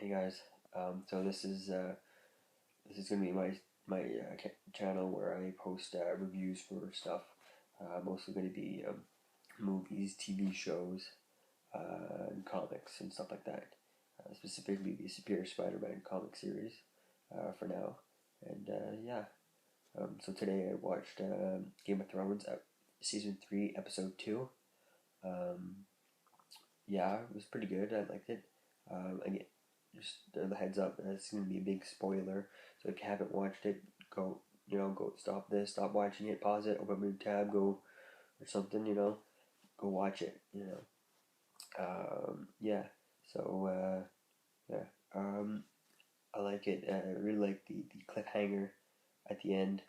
Hey guys, so this is gonna be my channel where I post reviews for stuff. Mostly gonna be movies, TV shows, and comics and stuff like that. Specifically the Superior Spider-Man comic series for now. And yeah, so today I watched Game of Thrones season 3, episode 2. Um, yeah, it was pretty good. I liked it. Again, just the heads up, it's gonna be a big spoiler. So if you haven't watched it, go stop this, stop watching it, pause it, open a new tab, go or something, go watch it. Yeah. So yeah, I like it. I really like the cliffhanger at the end.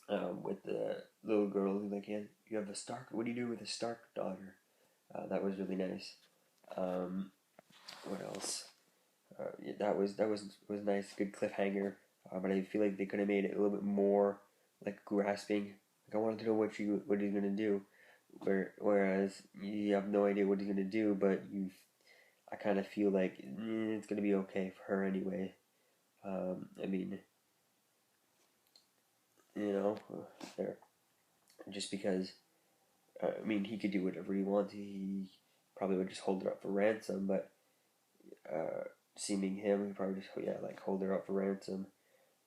With the little girl who like, yeah, you have a Stark. What do you do with a Stark daughter? That was really nice. Um, what else? Yeah, that was nice, good cliffhanger. But I feel like they could have made it a little bit more like grasping. Like I wanted to know what he's gonna do. Whereas you have no idea what he's gonna do, but I kind of feel like it's gonna be okay for her anyway. I mean, you know, there just because I mean he could do whatever he wants. He probably would just hold her up for ransom, but uh, seeming him, he probably just like hold her up for ransom.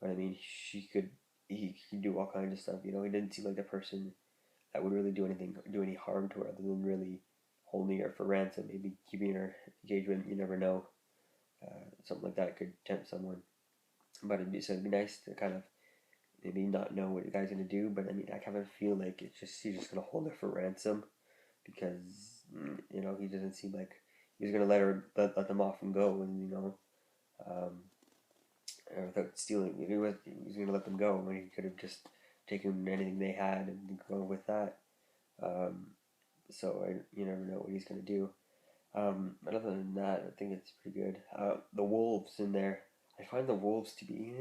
But I mean, he could do all kinds of stuff. He didn't seem like the person that would really do any harm to her, other than really holding her for ransom, maybe keeping her engagement. You never know. Something like that could tempt someone. But it'd be nice to kind of maybe not know what the guy's gonna do. But I mean, I kind of feel like he's just gonna hold her for ransom because he doesn't seem like he's gonna let them off and go, and um, without stealing. If he was going to let them go, when he could have just taken anything they had and gone with that. Um, so you never know what he's going to do. But other than that, I think it's pretty good. The wolves in there, I find the wolves to be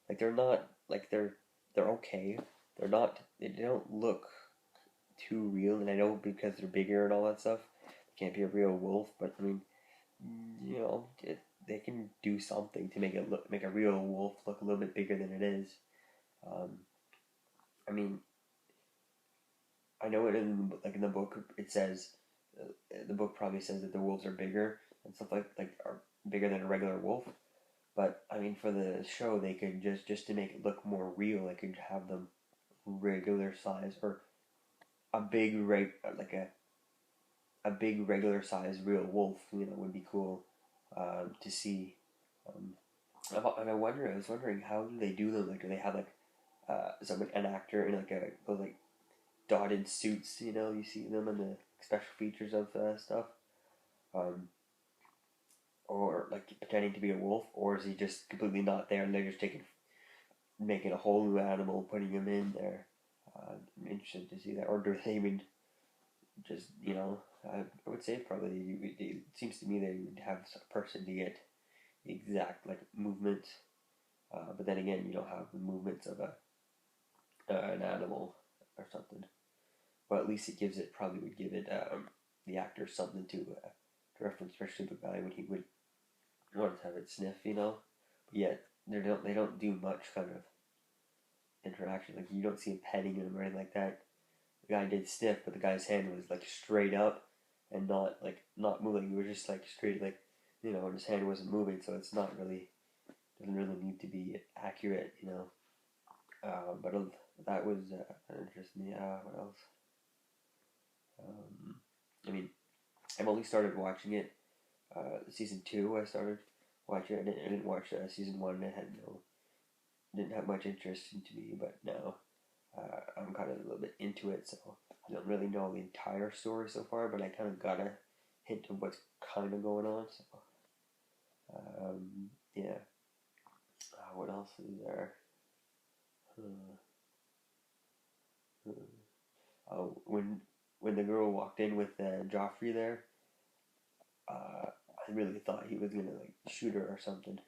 like they're not like they're okay. They're not. They don't look too real, and I know because they're bigger and all that stuff, they can't be a real wolf. But I mean, they can do something to make a real wolf look a little bit bigger than it is. Um, I mean, I know it in the book it says the book probably says that the wolves are bigger and stuff like are bigger than a regular wolf. But I mean, for the show, they could just to make it look more real, they could have them regular size or a big like a big regular size real wolf. Would be cool to see. Um, I was wondering how do they do them? Like, do they have like an actor in like those like dotted suits? You see them in the special features of stuff, um, or like pretending to be a wolf, or is he just completely not there and they're just making a whole new animal, putting him in there? I'm interested to see that, or do they even just I would say probably it seems to me they would have a person to get the exact like movements. But then again, you don't have the movements of an animal or something. But at least probably would give it the actor something to reference, especially the guy when he would want to have it sniff, But yet they don't do much kind of interaction. Like you don't see him petting him or anything like that. The guy did sniff, but the guy's hand was like straight up and not moving. He was just like straight, like and his hand wasn't moving, so it's not really doesn't really need to be accurate. But that was interesting. Yeah, what else? Um, I mean, I've only started watching it. Season 2, I started watching it. I didn't watch season 1. I had didn't have much interest into me, but now I'm kind of a little bit into it. So I don't really know the entire story so far, but I kind of got a hint of what's kind of going on. So yeah. What else is there? Uh, when the girl walked in with Joffrey there, I really thought he was gonna like shoot her or something.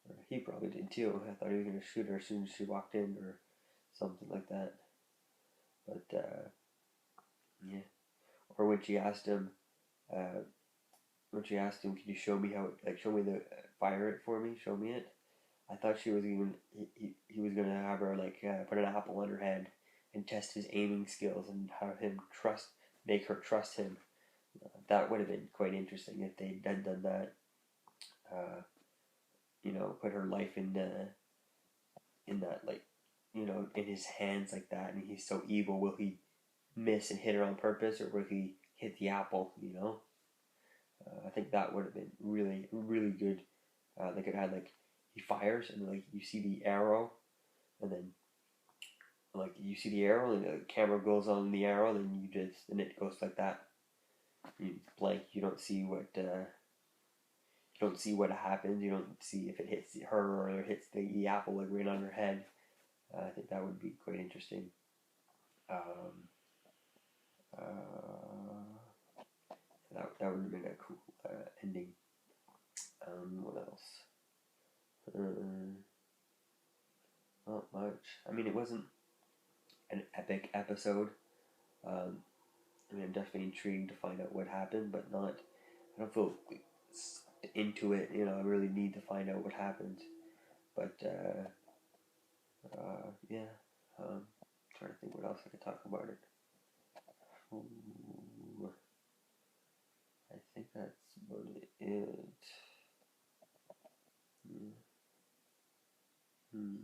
Or he probably did too. I thought he was gonna shoot her as soon as she walked in or something like that. But yeah. Or when she asked him, uh, when she asked him, "Can you show me how it, like, show me the fire it for me, show me it?" I thought she was even he was gonna have her like put an apple on her head and test his aiming skills and have him make her trust him. That would have been quite interesting if they had done that. Uh, put her life in that, like, in his hands like that, and he's so evil. Will he miss and hit her on purpose, or will he hit the apple? I think that would have been really really good. Like it had like he fires and like you see the arrow, and then like you see the arrow and the camera goes on the arrow, and it goes like that. You blank. You don't see what happens. You don't see if it hits her or hits the apple like right on her head. I think that would be quite interesting. Um, that would have been a cool ending. What else? Not much. I mean, it wasn't an epic episode. Um, I'm definitely intrigued to find out what happened, but not. I don't feel into it. I really need to find out what happens. But yeah. Trying to think what else I could talk about it. Ooh, I think that's about it. Hmm.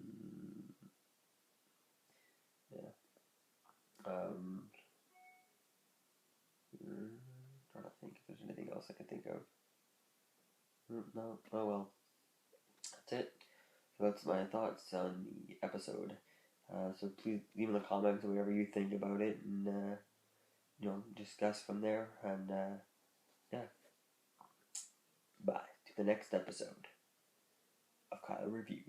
Yeah. Trying to think if there's anything else I can think of. No. Oh well. That's it. So that's my thoughts on the episode. So please leave in the comments whatever you think about it, and discuss from there. And yeah, bye to the next episode of Kyle Review.